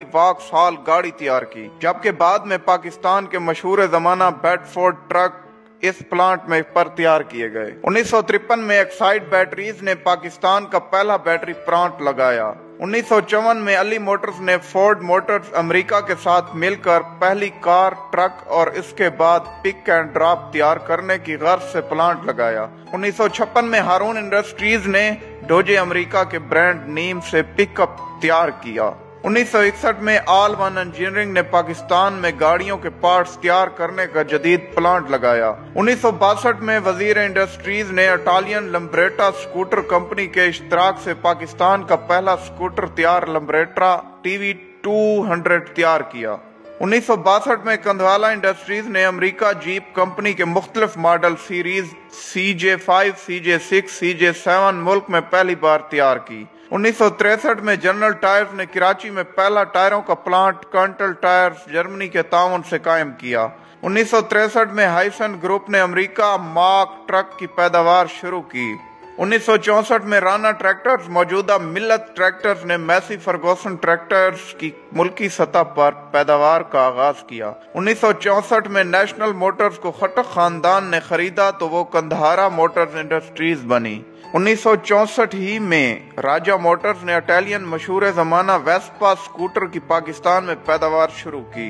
वाक्सॉल गाड़ी तैयार की, जबकि बाद में पाकिस्तान के मशहूर जमाना बेडफोर्ड ट्रक इस प्लांट में पर तैयार किए गए। 1953 में एक्साइड बैटरीज ने पाकिस्तान का पहला बैटरी प्लांट लगाया। 1954 में अली मोटर्स ने फोर्ड मोटर्स अमेरिका के साथ मिलकर पहली कार, ट्रक और इसके बाद पिक एंड ड्रॉप तैयार करने की गर्ज से प्लांट लगाया। 1956 में हारून इंडस्ट्रीज ने डोजे अमेरिका के ब्रांड नीम से पिकअप तैयार किया। 1961 में ऑल वन इंजीनियरिंग ने पाकिस्तान में गाड़ियों के पार्ट्स तैयार करने का जदीद प्लांट लगाया। 1962 में वजीर इंडस्ट्रीज ने इटालियन लम्ब्रेटा स्कूटर कंपनी के इश्तराक से पाकिस्तान का पहला स्कूटर तैयार लम्ब्रेटा TV 200 तैयार किया। 1962 में कंधवाला इंडस्ट्रीज ने अमेरिका जीप कंपनी के मुख्तलिफ model series CJ5, CJ6, CJ7 मुल्क में पहली बार तैयार की। 1963 में जनरल टायर्स ने कराची में पहला टायरों का प्लांट कंटल टायर्स जर्मनी के ताउन से कायम किया। 1963 में हाइसन ग्रुप ने अमेरिका मार्क ट्रक की पैदावार शुरू की। 1964 में राना ट्रैक्टर्स मौजूदा मिल्लत ट्रैक्टर्स ने मैसी फर्गूसन ट्रैक्टर्स की मुल्की सतह पर पैदावार का आगाज किया। 1964 में नेशनल मोटर्स को खट्टक खानदान ने खरीदा तो वो कंधारा मोटर्स इंडस्ट्रीज बनी। 1964 ही में राजा मोटर्स ने इटालियन मशहूर जमाना वेस्पा स्कूटर की पाकिस्तान में पैदावार शुरू की।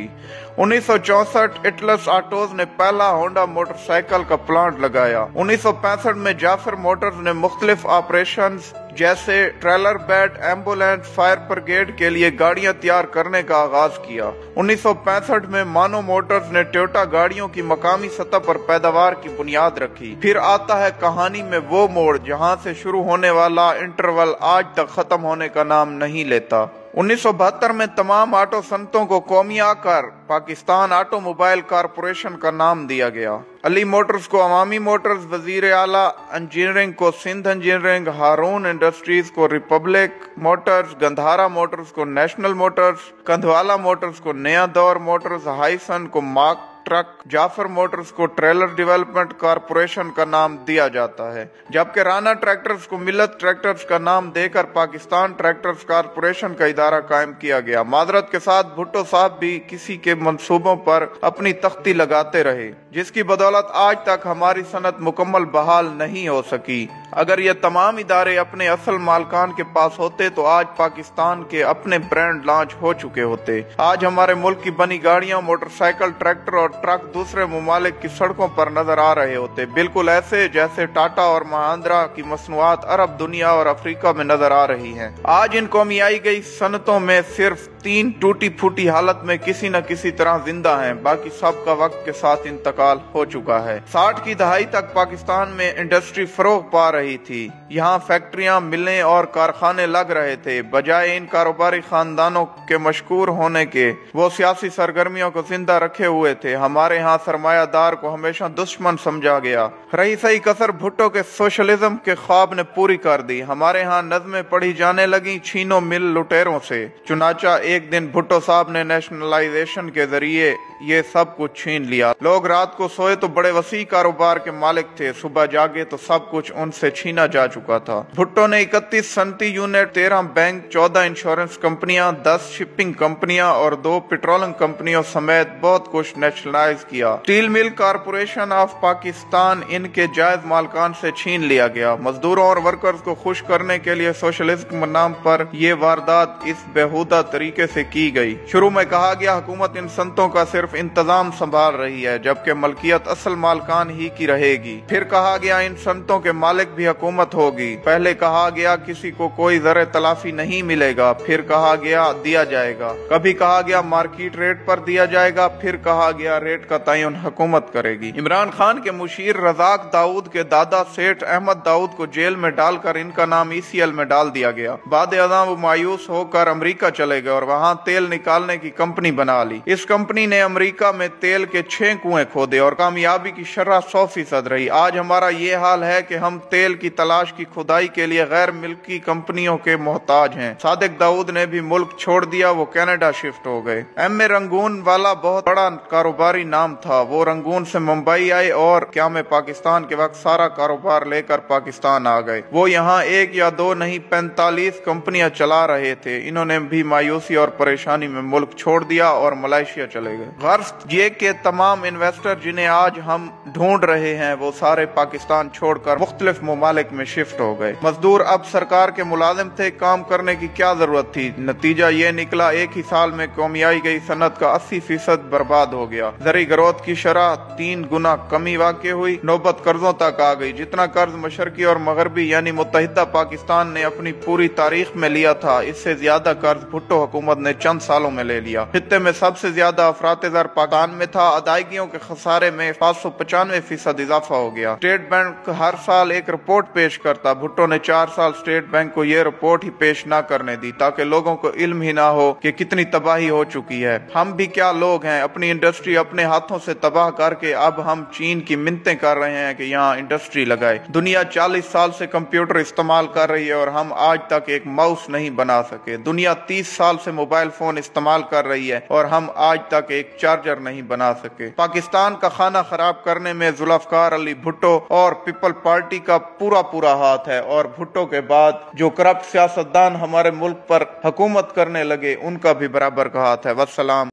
1964 इटलस ऑटोज ने पहला होंडा मोटरसाइकिल का प्लांट लगाया। 1965 में जाफर मोटर्स ने मुख्तलिफ ऑपरेशंस जैसे trailer bed, ambulance, fire brigade के लिए गाड़ियां तैयार करने का आगाज किया। 1965 में मानो मोटर्स ने टोयोटा गाड़ियों की मकामी सतह पर पैदावार की बुनियाद रखी। फिर आता है कहानी में वो मोड़ जहां से शुरू होने वाला इंटरवल आज तक खत्म होने का नाम नहीं लेता। 1972 में तमाम ऑटो सनतों को कौमिया कर पाकिस्तान ऑटोमोबाइल कारपोरेशन का नाम दिया गया। अली मोटर्स को अवामी मोटर्स, वजीर आला इंजीनियरिंग को सिंध इंजीनियरिंग, हारून इंडस्ट्रीज को रिपब्लिक मोटर्स, गंधारा मोटर्स को नेशनल मोटर्स, कंधवाला मोटर्स को नया दौर मोटर्स, हाइसन को मार्क ट्रक, जाफर मोटर्स को ट्रेलर डेवलपमेंट कारपोरेशन का नाम दिया जाता है, जबकि राना ट्रैक्टर्स को मिल्लत ट्रैक्टर्स का नाम देकर पाकिस्तान ट्रैक्टर्स कारपोरेशन का इदारा कायम किया गया। माजरत के साथ भुट्टो साहब भी किसी के मंसूबों पर अपनी तख्ती लगाते रहे, जिसकी बदौलत आज तक हमारी सनत मुकम्मल बहाल नहीं हो सकी। अगर ये तमाम इदारे अपने असल मालकान के पास होते तो आज पाकिस्तान के अपने ब्रांड लॉन्च हो चुके होते। आज हमारे मुल्क की बनी गाड़ियां, मोटरसाइकिल, ट्रैक्टर और ट्रक दूसरे मुमालिक की सड़कों पर नजर आ रहे होते, बिल्कुल ऐसे जैसे टाटा और महिंद्रा की मसनूआत अरब दुनिया और अफ्रीका में नजर आ रही हैं। आज इन कौमियाई गई सनतों में सिर्फ 3 टूटी फूटी हालत में किसी न किसी तरह जिंदा हैं, बाकी सब का वक्त के साथ इंतकाल हो चुका है। 60 की दहाई तक पाकिस्तान में इंडस्ट्री फरोग पा रही थी। यहाँ फैक्ट्रियां, मिलें और कारखाने लग रहे थे। बजाय इन कारोबारी खानदानों के मशहूर होने के, वो सियासी सरगर्मियों को जिंदा रखे हुए थे। हमारे यहाँ सरमायादार को हमेशा दुश्मन समझा गया। रही सही कसर भुट्टो के सोशलिज्म के ख्वाब ने पूरी कर दी। हमारे यहाँ नज़में पढ़ी जाने लगी छीनो मिल लुटेरों से। चुनाचा एक दिन भुट्टो साहब ने नेशनलाइजेशन के जरिए ये सब कुछ छीन लिया। लोग रात को सोए तो बड़े वसी कारोबार के मालिक थे, सुबह जागे तो सब कुछ उनसे छीना जा चुका था। भुट्टो ने 31 सनती यूनिट, 13 बैंक, 14 इंश्योरेंस कंपनियां, 10 शिपिंग कंपनियां और 2 पेट्रोलियम कंपनियों समेत बहुत कुछ नेशनलाइज किया। Steel mill corporation of Pakistan इनके जायज मालकान से छीन लिया गया। मजदूरों और वर्कर्स को खुश करने के लिए सोशलिज्म के नाम पर ये वारदात इस बेहुदा तरीके से की गई। शुरू में कहा गया हुकूमत इन संतों का सिर्फ इंतजाम संभाल रही है, जबकि मलकियत असल मालकान ही की रहेगी। फिर कहा गया इन संतों के मालिक भी हुकूमत होगी। पहले कहा गया किसी को कोई जरे तलाफी नहीं मिलेगा, फिर कहा गया दिया जाएगा। कभी कहा गया मार्केट रेट पर दिया जाएगा, फिर कहा गया रेट का तयन हुकूमत करेगी। इमरान खान के मुशीर रजाक दाऊद के दादा सेठ अहमद दाऊद को जेल में डालकर इनका नाम ECL में डाल दिया गया। बाद अज़ां वो मायूस होकर अमेरिका चले गए और वहाँ तेल निकालने की कंपनी बना ली। इस कंपनी ने अमेरिका में तेल के 6 कुएं खोदे और कामयाबी की शरह 100% रही। आज हमारा ये हाल है कि हम तेल की तलाश की खुदाई के लिए गैर मिल्की कंपनियों के मोहताज हैं। सादिक दाऊद ने भी मुल्क छोड़ दिया, वो कनाडा शिफ्ट हो गए। M.A. रंगून वाला बहुत बड़ा कारोबारी नाम था। वो रंगून से मुंबई आए और क्या में पाकिस्तान के वक्त सारा कारोबार लेकर पाकिस्तान आ गए। वो यहाँ 1 या 2 नहीं 45 कंपनियां चला रहे थे। इन्होंने भी मायूसी और परेशानी में मुल्क छोड़ दिया और मलेशिया चले गए। गर्ज ये कि तमाम इन्वेस्टर जिन्हें आज हम ढूंढ रहे हैं वो सारे पाकिस्तान छोड़कर मुख्तलिफ ममालिक में शिफ्ट हो गए। मजदूर अब सरकार के मुलाजिम थे, काम करने की क्या जरूरत थी। नतीजा ये निकला, एक ही साल में कौमियाई गई सनत का 80% बर्बाद हो गया। ज़री ग्रोथ की शरह 3 गुना कमी वाक़ई हुई, नौबत कर्जों तक आ गई। जितना कर्ज मशरकी और मगरबी यानी मुत्तहिदा पाकिस्तान ने अपनी पूरी तारीख में लिया था, इससे ज्यादा कर्ज भुट्टो हुकूमत ने चंद सालों में ले लिया। खित्ते में सबसे ज्यादा अफरात-ए-ज़र पाकिस्तान में था। अदायगियों के खसारे में 595% इजाफा हो गया। स्टेट बैंक हर साल एक रिपोर्ट पेश करता, भुट्टो ने 4 साल स्टेट बैंक को ये रिपोर्ट ही पेश न करने दी ताकि लोगों को इल्म ही ना हो कि कितनी तबाही हो चुकी है। हम भी क्या लोग हैं, अपनी इंडस्ट्री अपने हाथों से तबाह करके अब हम चीन की मिन्नतें कर रहे हैं कि यहाँ इंडस्ट्री लगाए। दुनिया 40 साल से कंप्यूटर इस्तेमाल कर रही है और हम आज तक एक माउस नहीं बना सके। दुनिया 30 साल से मोबाइल फोन इस्तेमाल कर रही है और हम आज तक एक चार्जर नहीं बना सके। पाकिस्तान का खाना खराब करने में जुल्फकार अली भुट्टो और पीपल पार्टी का पूरा हाथ है और भुट्टो के बाद जो करप्ट सियासतदान हमारे मुल्क पर हुकूमत करने लगे उनका भी बराबर का हाथ है। वस्सलाम।